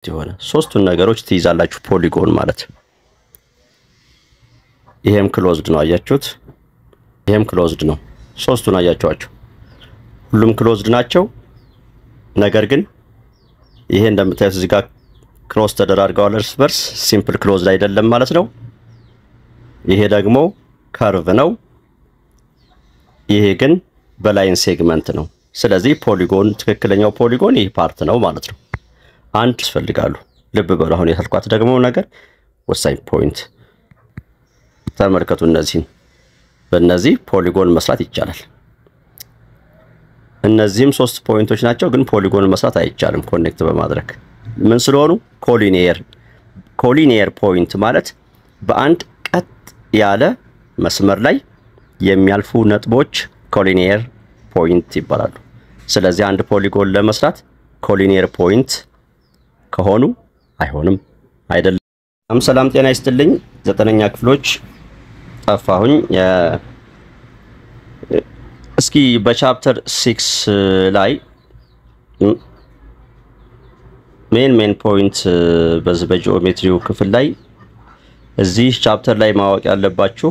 የሆነ ሶስቱን ነገሮች ትይዛላችሁ ፖሊጎን ማለት ይሄም ክሎዝድ ነው አያችሁት ይሄም ክሎዝድ ነው ሶስቱን አያችኋቸው ሁሉም ክሎዝድ ናቸው ነገር ግን ይሄ እንደምታዩት እዚህ ጋር ክሮስ ተደራርገዋል እርስ በርስ ሲምፕል ክሎዝድ አይደለም ማለት ነው ይሄ ደግሞ ካርቭ ነው ይሄ ግን በላይን ሴግመንት ነው ስለዚህ ፖሊጎን ትክክለኛው ፖሊጎን ይሄ ፓርት ነው ማለት ነው አንድ ያስፈልጋሉ ልብ በሉ አሁን የተልኳት ደግሞ ነገር ወሳኝ ፖይንት ተመልከቱ እነዚህን በእነዚህ ፖሊጎን መስራት ይቻላል እነዚህም ሶስት ፖይንቶች ናቸው ግን ፖሊጎን መስራት አይቻልም ኮኔክት በማድረግ ምን ስለሆኑ ኮሊኒየር ፖይንት ማለት በአንድ ቀጥ ያለ መስመር ላይ የሚያልፉ ነጥቦች ኮሊኒየር ፖይንት ይባላሉ ስለዚህ አንድ ፖሊጎን ለመስራት ኮሊኒየር ፖይንት ከሆኑ አይሆንም አይደለም ሰላም ጤና ይስጥልኝ ዘጠነኛ ክፍሎች ጠፋሁኝ እስኪ በቻፕተር 6 ላይ ሜን ፖይንት በጂኦሜትሪው ክፍል ላይ እዚህ ቻፕተር ላይ ማወቅ ያለባችሁ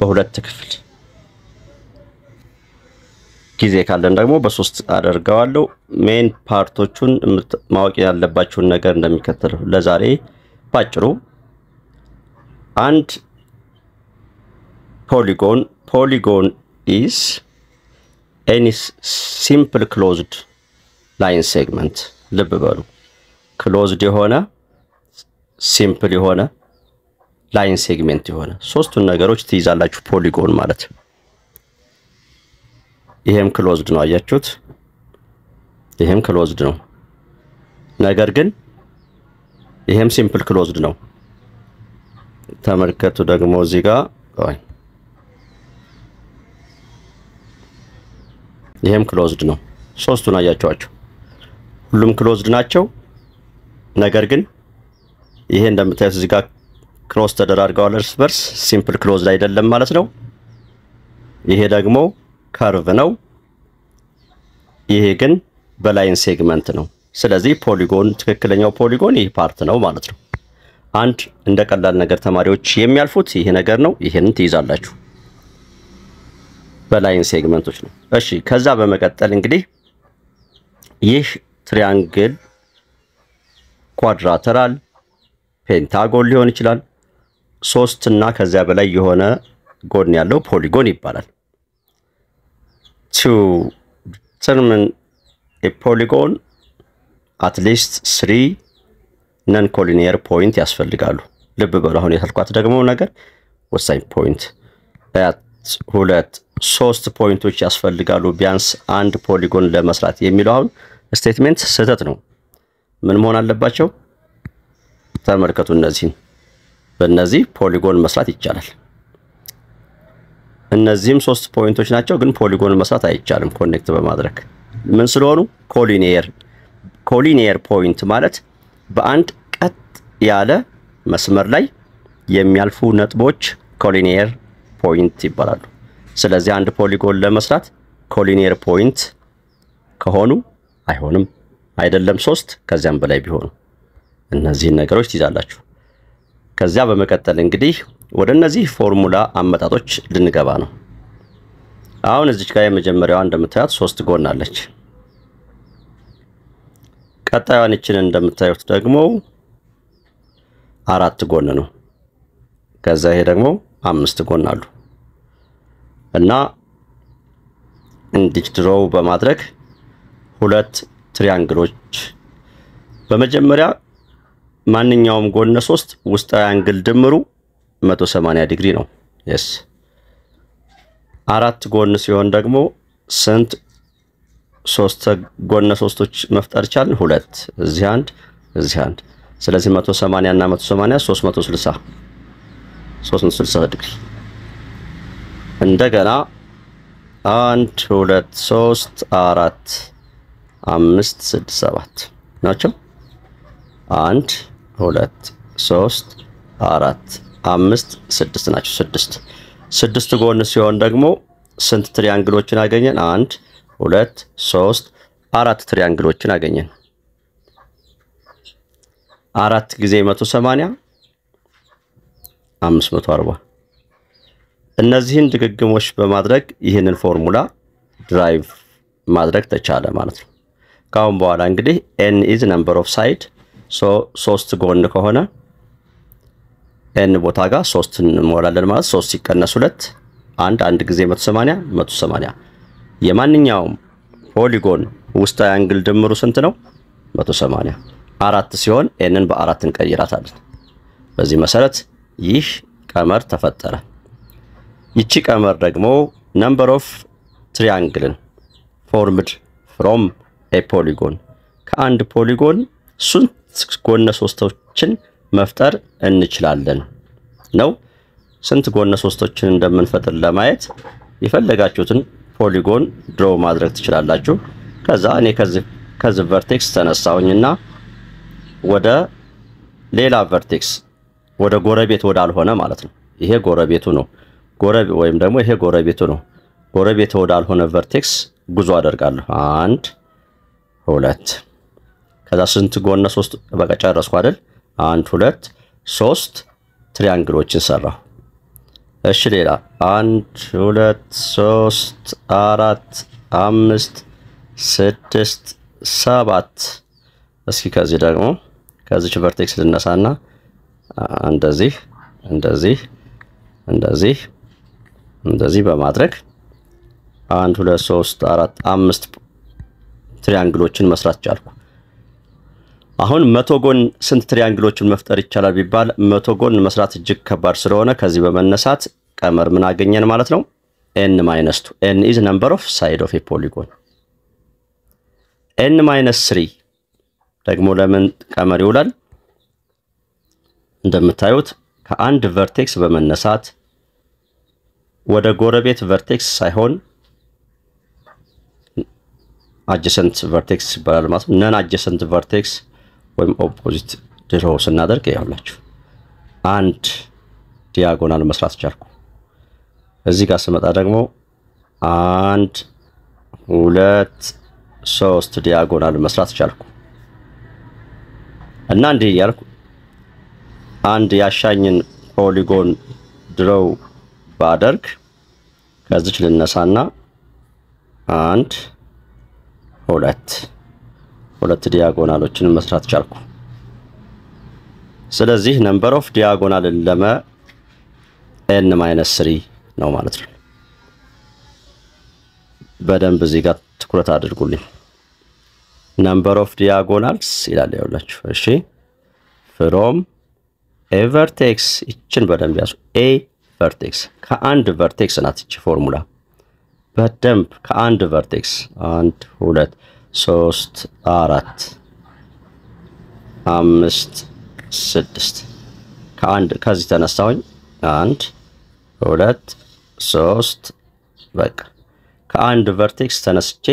በሁለት ክፍል ጊዜ ካለን ደግሞ በሶስት አደርጋለሁ ሜን ፓርቶቹን ማወቅ ያለባችሁን ነገር እንደሚከተለው ለዛሬ ባጭሩ አንድ polygon is any simple closed line segment ልብ በሉ closed የሆነ simple የሆነ line segment የሆነ ሶስቱን ነገሮች ትይዛላችሁ polygon ማለት ይሄም ክሎዝድ ነው አያችሁት ይሄም ክሎዝድ ነው ነገር ግን ይሄም ሲምፕል ክሎዝድ ነው ተመልከቱ ደግሞ እዚህ ጋር ይሄም ክሎዝድ ነው ሶስቱን አያችኋቸው ሁሉም ክሎዝድ ናቸው ነገር ግን ይሄ እንደምታዩት እዚህ ጋር ክሮስ ተደራርገዋል እርስ በርስ ሲምፕል ክሎዝድ አይደለም ማለት ነው ይሄ ደግሞ ካርቭ ነው ይሄ ግን በላይን ሴግመንት ነው ስለዚህ ፖሊጎን ትክክለኛው ፖሊጎን ይሄ ፓርት ነው ማለት ነው አንድ እንደ ቀላል ነገር ተማሪዎች የሚያልፉት ይሄ ነገር ነው ይሄንን ትይዛላችሁ በላይን ሴግመንቶች ነው እሺ ከዛ በመቀጠል እንግዲህ ይህ ትሪያንግል ኳድራተራል ፔንታጎን ሊሆን ይችላል ሶስት እና ከዛ በላይ የሆነ ጎን ያለው ፖሊጎን ይባላል to determine a polygon at least 3 non-collinear point ያስፈልጋሉ ልብ በሉ አሁን የተልኳት ደግሞ ነገር ወሳኝ ፖይንት ሁለት ሶስት ፖይንቶች ያስፈልጋሉ ቢያንስ አንድ ፖሊጎን ለመስራት የሚለው አሁን ስቴትሜንት ስህተት ነው ምን መሆን አለባቸው ተመልከቱ እነዚህን በእነዚህ ፖሊጎን መስራት ይቻላል እነዚህም ሶስት ፖይንቶች ናቸው ግን ፖሊጎን መስራት አይቻልም ኮኔክት በማድረግ ምን ስለሆኑ ኮሊኒየር ፖይንት ማለት በአንድ ቀጥ ያለ መስመር ላይ የሚያልፉ ነጥቦች ኮሊኒየር ፖይንት ይባላሉ ስለዚህ አንድ ፖሊጎን ለመስራት ኮሊኒየር ፖይንት ከሆኑ አይሆንም አይደለም ሶስት ከዚያም በላይ ቢሆኑ እነዚህ ነገሮች ትይዛላችሁ ከዛ በመቀጠል እንግዲህ ወደ እነዚህ ፎርሙላ አመጣጦች ልንገባ ነው አሁን እዚች ጋር የመጀመሪያው እንደምታዩት ሶስት ጎን አለች ቀጣዩን እቺን እንደምታዩት ደግሞ አራት ጎን ነው ከዛ ይሄ ደግሞ አምስት ጎን አሉ እና እንዲህ ድሮው በማድረግ ሁለት ትሪያንግሎች በመጀመሪያ ማንኛውም ጎን 3 ውስጣዊ አንግል ድምሩ 180 ዲግሪ ነው yes አራት ጎን ሲሆን ደግሞ ስንት ሶስት ጎን ሶስቶች መፍጠር ይቻላል ሁለት እዚህ አንድ ስለዚህ 180 እና 180 360 ዲግሪ እንደገና 1 2 3 4 5 6 7 ናቸው 1 2 3 4 5 6 ናቸው 6 ጎን ሲሆን ደግሞ ስንት ትሪያንግሎችን አገኘን 1 2 3 4 ትሪያንግሎችን አገኘን 4 ጊዜ 180 540 እነዚህን ድግግሞች በማድረግ ይህንን ፎርሙላ ድራይቭ ማድረግ ተቻለ ማለት ነው። ካሁን በኋላ እንግዲህ n is number of side so 3 ጎን ከሆነ n ቦታ ጋር 3 እንሞላለን ማለት 3 ሲቀነስ 2 1 ጊዜ 180 የማንኛውም ፖሊጎን ውስጣዊ አንግል ድምሩ ስንት ነው? 180 4 ሲሆን nን በ4 እንቀይራታለን። በዚህ መሰረት ይህ ቀመር ተፈጠረ። ይቺ ቀመር ደግሞ number of triangle formed from a polygon ከአንድ ፖሊጎን ስንት ጎነ ሶስቶችን መፍጠር እንችላለን ነው። ስንት ጎነ ሶስቶችን እንደምንፈጥር ለማየት የፈለጋችሁትን ፖሊጎን ድሮው ማድረግ ትችላላችሁ። ከዛ እኔ ከዚህ ቨርቴክስ ተነሳውኝና ወደ ሌላ ቨርቴክስ ወደ ጎረቤት ወዳልሆነ ማለት ነው። ይሄ ጎረቤቱ ነው። ወይም ደግሞ ይሄ ጎረቤቱ ነው። ጎረቤት ወዳልሆነ ቨርቴክስ ጉዞ አደርጋለሁ 1 2 ከዛ ስንት ጎነ 3 በቃ ጨረስኩ አይደል? 1 2 3 ትሪያንግሎችን ሰራሁ። እሺ ሌላ 1 2 3 4 5 6 7 እስኪ ከዚህ ደግሞ ከዚህ ቨርቴክስ ልነሳና እንደዚህ እንደዚህ እንደዚህ እንደዚህ በማድረግ 1 2 3 4 5 ትሪያንግሎችን መስራት ቻልኩ። አሁን 100 ጎን ስንት ትሪያንግሎችን መፍጠር ይቻላል ቢባል 100 ጎን መስራት እጅግ ከባድ ስለሆነ ከዚህ በመነሳት ቀመር ምን አገኘን ማለት ነው? n-2 n is number of side of a polygon n-3 ደግሞ ለምን ቀመር ይውላል? እንደምታዩት ከአንድ ቨርቴክስ በመነሳት ወደ ጎረቤት ቨርቴክስ ሳይሆን adjacent vertex ይባላል ማለት ነው። non adjacent vertex ወይም opposite ድሮው ስናደርግ ያውላችሁ አንድ ዲያጎናል መስራት ቻልኩ። እዚህ ጋር ስመጣ ደግሞ 1 2 3 ዲያጎናል መስራት ቻልኩ እና እንዴ ያልኩ አንድ ያሻኝን ፖሊጎን ድሮው ባደርግ ከዚህ ልነሳና 1 2 ዲያጎናሎችን መስራት ቻልኩ። ስለዚህ ነምበር ኦፍ ዲያጎናል ለመ n-3 ነው ማለት ነው። በደንብ እዚህ ጋር ትኩረት አድርጉልኝ። ነምበር ኦፍ ዲያጎናልስ ይላል ያውላችሁ። እሺ from a vertex እቺን በደንብ ያዙ። a vertex ከአንድ vertex ናት እቺ ፎርሙላ። በደንብ ከአንድ vertex 1 2 3 4 5 6 ከአንድ ከዚህ ተነሳሁኝ 1 2 3 በቃ ከአንድ vertex ተነስቼ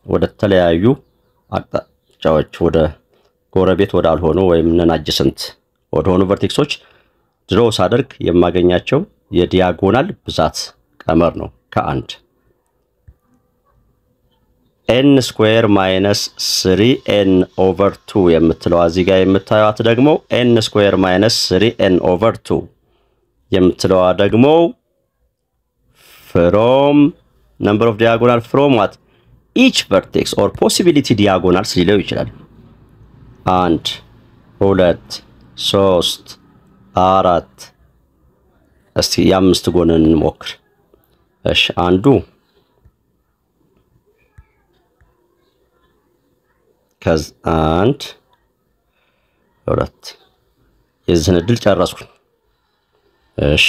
ወደ ተለያዩ አቅጣጫዎች ወደ ጎረቤት ወዳልሆኑ ወይም non adjacent ወደሆኑ vertexዎች ድሮ ሳደርግ የማገኛቸው የዲያጎናል ብዛት ቀመር ነው። ከአንድ n square minus 3n over 2 የምትለው እዚህ ጋር የምታዩት ደግሞ n square minus 3n over 2 የምትለው ደግሞ from number of diagonal from what each vertex or possibility diagonals ሊለው ይችላል። 1 2 3 4 እስቲ የአምስት ጎንን እንሞክር። እሺ አንዱ ከዝ 1 2 የዚህን እድል ጨረስኩ። እሺ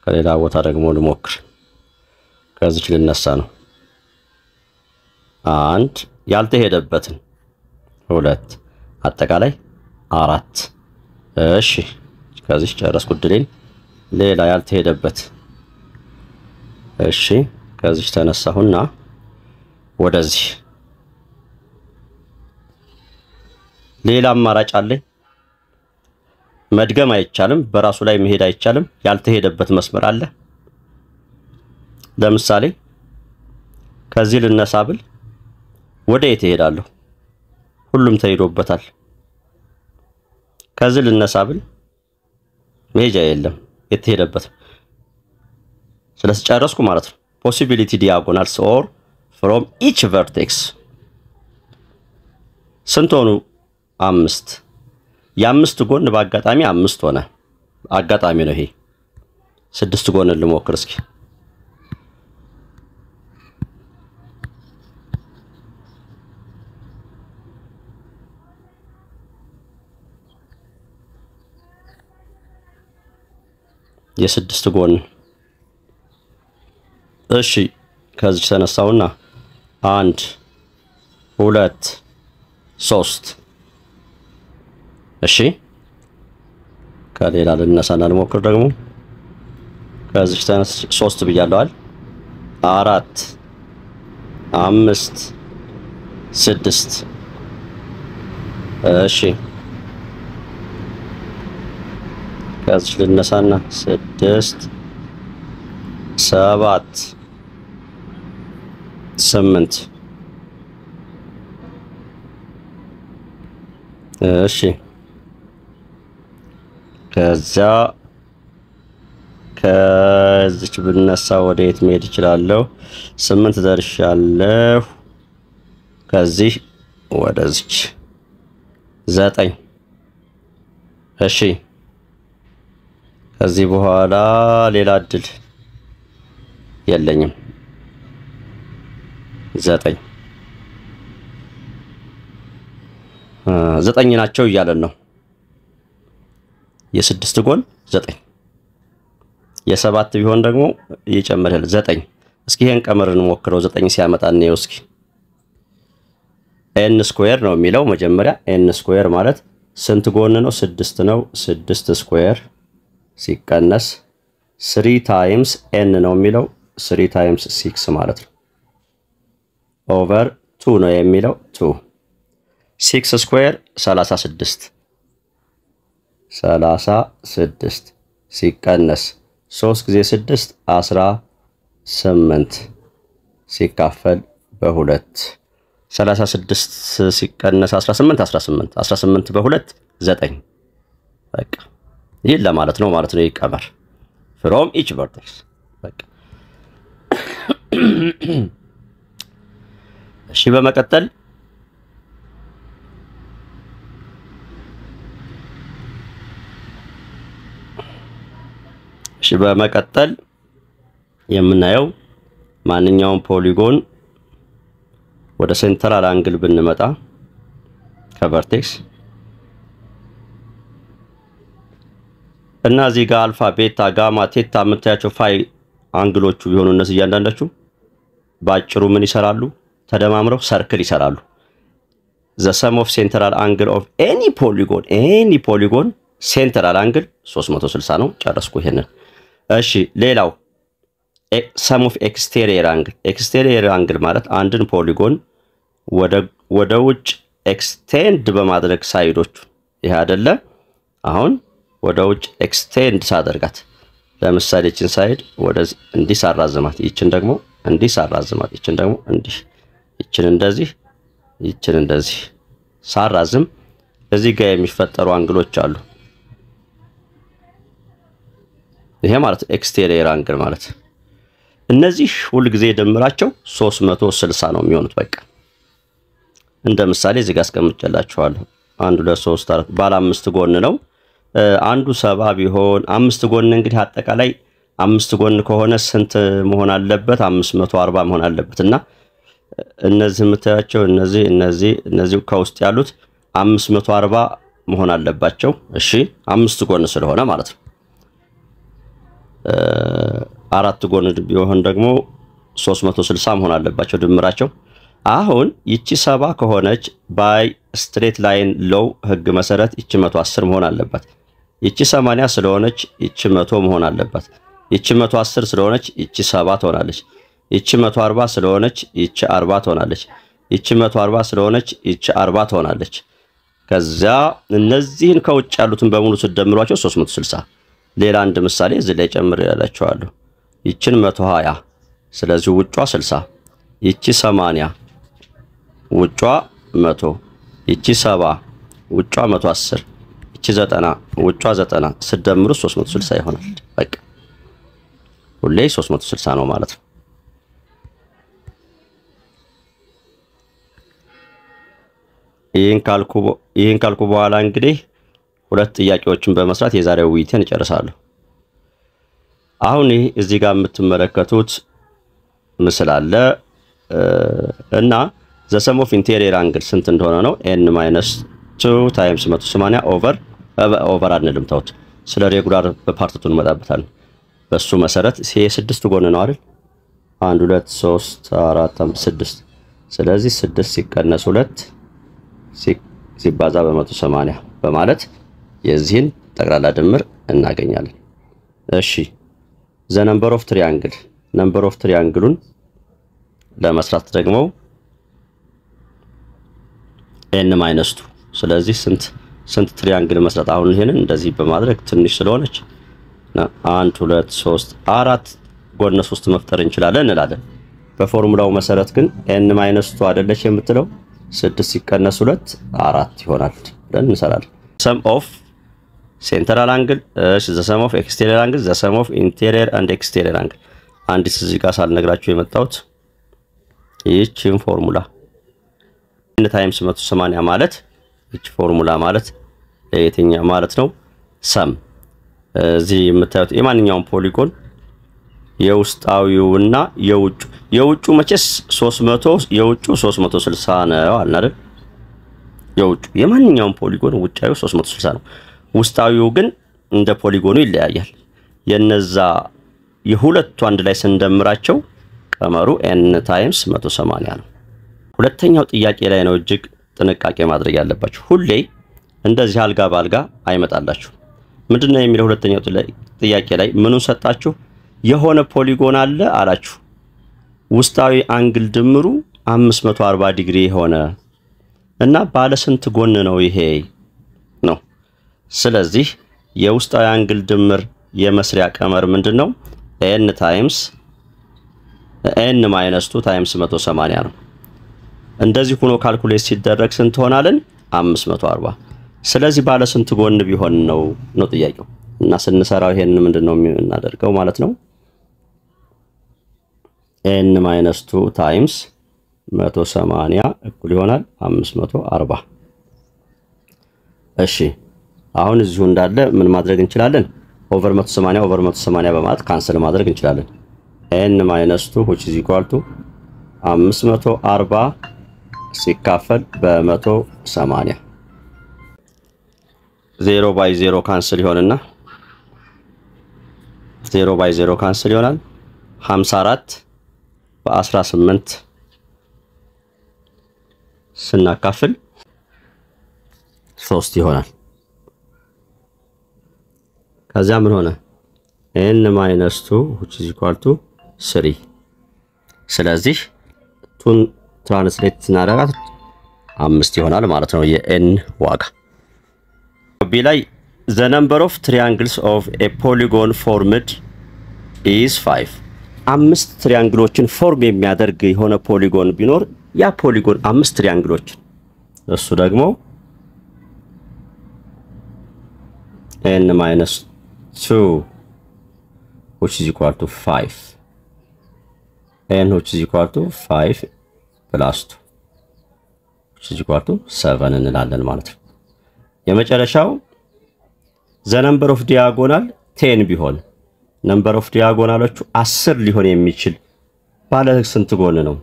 ከሌላ ቦታ ደግሞ ልሞክር። ከዚህ ልነሳ ነው 1 ያልተሄደበትን 2 አጠቃላይ 4 እሺ ከዚህ ጨረስኩ እድሌን። ሌላ ያልተሄደበት እሺ ከዚህ ተነሳሁና ወደዚህ ሌላ አማራጭ አለኝ። መድገም አይቻልም፣ በራሱ ላይ መሄድ አይቻልም። ያልተሄደበት መስመር አለ። ለምሳሌ ከዚህ ልነሳብል ወደ የት እሄዳለሁ? ሁሉም ተሄዶበታል። ከዚህ ልነሳብል መሄጃ የለም የተሄደበት ስለዚህ ጨረስኩ ማለት ነው possibility diagonals or from each vertex ስንት ሆኑ 5 የ5 ጎን በአጋጣሚ 5 ሆነ አጋጣሚ ነው ይሄ 6 ጎን ልሞክር እስኪ የ6 ጎን እሺ ከዚህ ተነሳውና 1 2 3 እሺ ከሌላ ልነሳና ልሞክር ደግሞ ከዚህ ተነስ 3 ብያለሁ አይደል 4 5 6 እሺ ከዚህ ልነሳና 6 7 8 እሺ ከዚች ብነሳ ወዴት መሄድ ይችላልው 8 ደርሻለሁ ከዚህ ወደዚች 9 እሺ ከዚህ በኋላ ሌላ እድል የለኝም 9 ናቸው እያለን ነው የ6 ጎን 9 የ7 ቢሆን ደግሞ ይጨምራል 9 እስኪ ይሄን ቀመር እንሞክረው 9 ሲያመጣ ነው እስኪ n ስኩዌር ነው የሚለው መጀመሪያ n ስኩዌር ማለት ስንት ጎን ነው 6 ነው 6 ስኩዌር ሲቀነስ 3 ታይምስ n ነው የሚለው 3 ታይምስ 6 ማለት ነው ኦቨር 2 ነው የሚለው 2 6 ስኩዌር 36 ሲቀነስ 3 ጊዜ 6 18 ሲካፈል በ2 36 ሲቀነስ 18 በ2 9 በቃ ይሄን ለማለት ነው ይቀመር from each vertex በቃ እሺ በመቀጠል የምናየው ማንኛውም ፖሊጎን ወደ ሴንትራል አንግል ብንመጣ ከቨርቴክስ እና እዚህ ጋር አልፋ ቤታ ጋማ ቴታ የምታያቸው ፋይ አንግሎቹ ቢሆኑ እነዚህ እያንዳንዳቸው ባጭሩ ምን ይሰራሉ ተደማምረው ሰርክል ይሰራሉ the sum of central angle of any polygon central angle 360 ነው ጨረስኩ ይሄንን እሺ ሌላው sum of exterior angle ማለት አንድን ፖሊጎን ወደ ውጭ ኤክስቴንድ በማድረግ ሳይዶቹ ይሄ አይደለ አሁን ወደ ውጭ ኤክስቴንድ ሳደርጋት ለምሳሌ እቺን ሳይድ ወደ እንዲህ ሳራዝማት ይችን ደግሞ እንዲህ ሳራዝማት ይችን ደግሞ እንዲህ ይችን እንደዚህ ሳራዝም እዚህ ጋር የሚፈጠሩ አንግሎች አሉ ይሄ ማለት ኤክስቴሪየር አንግል ማለት እነዚህ ሁሉ ጊዜ ደምራቸው 360 ነው የሚሆኑት በቃ እንደ ምሳሌ እዚህ ጋር አስቀምጬላችኋለሁ 1 2 3 4 ባለ 5 ጎን ነው አንዱ 7 ቢሆን 5 ጎን እንግዲህ አጠቃላይ 5 ጎን ከሆነ ስንት መሆን አለበት 540 መሆን አለበትና እነዚህ የምታያቸው እነዚህ ከውስጥ ያሉት 540 መሆን አለባቸው እሺ 5 ጎን ስለሆነ ማለት ነው 4 ጎን ቢሆን ደግሞ 360 መሆን አለባቸው ድምራቸው አሁን ይቺ 70 ከሆነች ባይ ስትሬት ላይን ሎው ህግ መሰረት ይቺ 110 መሆን አለባት ይቺ 80 ስለሆነች ይቺ 100 መሆን አለባት ይቺ 110 ስለሆነች ይቺ 70 ትሆናለች ይቺ 140 ስለሆነች ይቺ 40 ትሆናለች ይቺ 140 ስለሆነች ይቺ 40 ትሆናለች ከዛ እነዚህን ከውጭ ያሉትን በሙሉ ተደምሯቸው 360 ሌላ አንድ ምሳሌ እዚህ ላይ ጨምር ያላችኋለሁ ይቺን 120 ስለዚህ ውጯ 60 ይቺ 80 ውጯ 100 ይቺ 70 ውጯ 110 እቺ 90 ውጫ 90 ስደምሩ 360 ይሆናል። በቃ ሁሌ 360 ነው ማለት ነው። ይሄን ካልኩ በኋላ እንግዲህ ሁለት ጥያቄዎችን በመስራት የዛሬው ውይይቴን እጨርሳለሁ። አሁን እዚህ ጋር የምትመለከቱት ምስል አለ እና the sum of interior angle ስንት እንደሆነ ነው n-2 times 180 ኦቨር አንልም ተውት። ስለ ሬጉላር በፓርት 2 እንመጣበታለን። በሱ መሰረት የ6 ጎን ነው አይደል? 1 2 3 4 5 6 ስለዚህ 6 ሲቀነስ 2 ሲባዛ በ180 በማለት የዚህን ጠቅላላ ድምር እናገኛለን። እሺ the number of triangle ለመስራት ደግሞ n-2 ስለዚህ ስንት ትሪያንግል መስራት አሁን ይሄንን እንደዚህ በማድረግ ትንሽ ስለሆነች 1 2 3 4 ጎነ 3 መፍጠር እንችላለን እንላለን። በፎርሙላው መሰረት ግን n-2 አይደለች የምትለው 6 ሲቀነስ 2 4 ይሆናል ብለን እንሰራለን። sum of central angle the sum of exterior angle the sum of interior and exterior angle አንድ እዚህ ጋር ሳልነግራችሁ የመጣሁት ይህችን ፎርሙላ n times 180 ማለት ይህች ፎርሙላ ማለት ለየትኛው ማለት ነው? sum እዚህ የምታዩት የማንኛውም ፖሊጎን የውስጣዊውና የውጩ መቼስ 300 የውጩ 360 ነው አይደል? የውጩ የማንኛውም ፖሊጎን ውጫዊው 360 ነው። ውስጣዊው ግን እንደ ፖሊጎኑ ይለያያል። የነዛ የሁለቱ አንድ ላይ ስንደምራቸው ቀመሩ n times 180 ነው። ሁለተኛው ጥያቄ ላይ ነው እጅግ ጥንቃቄ ማድረግ ያለባችሁ። ሁሌ እንደዚህ አልጋ ባልጋ አይመጣላችሁ። ምንድነው የሚለው ሁለተኛው ጥያቄ ላይ ምኑን ሰጣችሁ? የሆነ ፖሊጎን አለ አላችሁ። ውስጣዊ አንግል ድምሩ 540 ዲግሪ ሆነ እና ባለ ስንት ጎን ነው ይሄ ነው። ስለዚህ የውስጣዊ አንግል ድምር የመስሪያ ቀመር ምንድነው? n times n-2 times 180 ነው። እንደዚህ ሆኖ ካልኩሌት ሲደረግ ስንት ሆናልን? 540 ስለዚህ ባለ ስንት ጎን ቢሆን ነው ጥያቄው። እና ስንሰራው ይሄን ምንድነው የምናደርገው ማለት ነው? n-2 times 180 እኩል ይሆናል 540። እሺ አሁን እዚሁ እንዳለ ምን ማድረግ እንችላለን? ኦቨር 180 በማለት ካንሰል ማድረግ እንችላለን። n-2 which is equal to 540 ሲካፈል በ180 0 by 0 ካንሰል ይሆንና 0 by 0 ካንሰል ይሆናል 54 በ18 ስናካፍል 3 ይሆናል። ከዛ ምን ሆነ? n-2 which is equal to 3 ስለዚህ ቱን ትራንስሌት ስናደርጋት 5 ይሆናል ማለት ነው የn ዋጋ። ቢ ላይ the number of triangles of a polygon formed is 5 5 ትሪያንግሎችን ፎርም የሚያደርግ የሆነ ፖሊጎን ቢኖር ያ ፖሊጎን 5 ትሪያንግሎችን እሱ ደግሞ n-2 which is equal to 5 n which is equal to 5 plus 2 which is equal to 7 እንላለን ማለት ነው። የመጨረሻው the number of diagonal 10 ቢሆን number of diagonaloቹ 10 ሊሆን የሚችል ባለ ስንት ጎን ነው?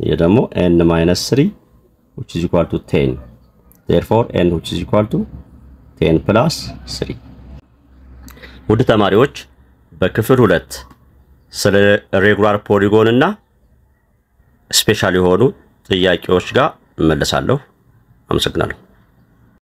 ይሄ ደግሞ n-3 which is equal to 10 therefore n which is equal to 10 plus 3 ውድ ተማሪዎች በክፍል 2 ስለ ሬጉላር ፖሊጎን እና ስፔሻል የሆኑ ጥያቄዎች ጋር እመለሳለሁ። አመሰግናለሁ።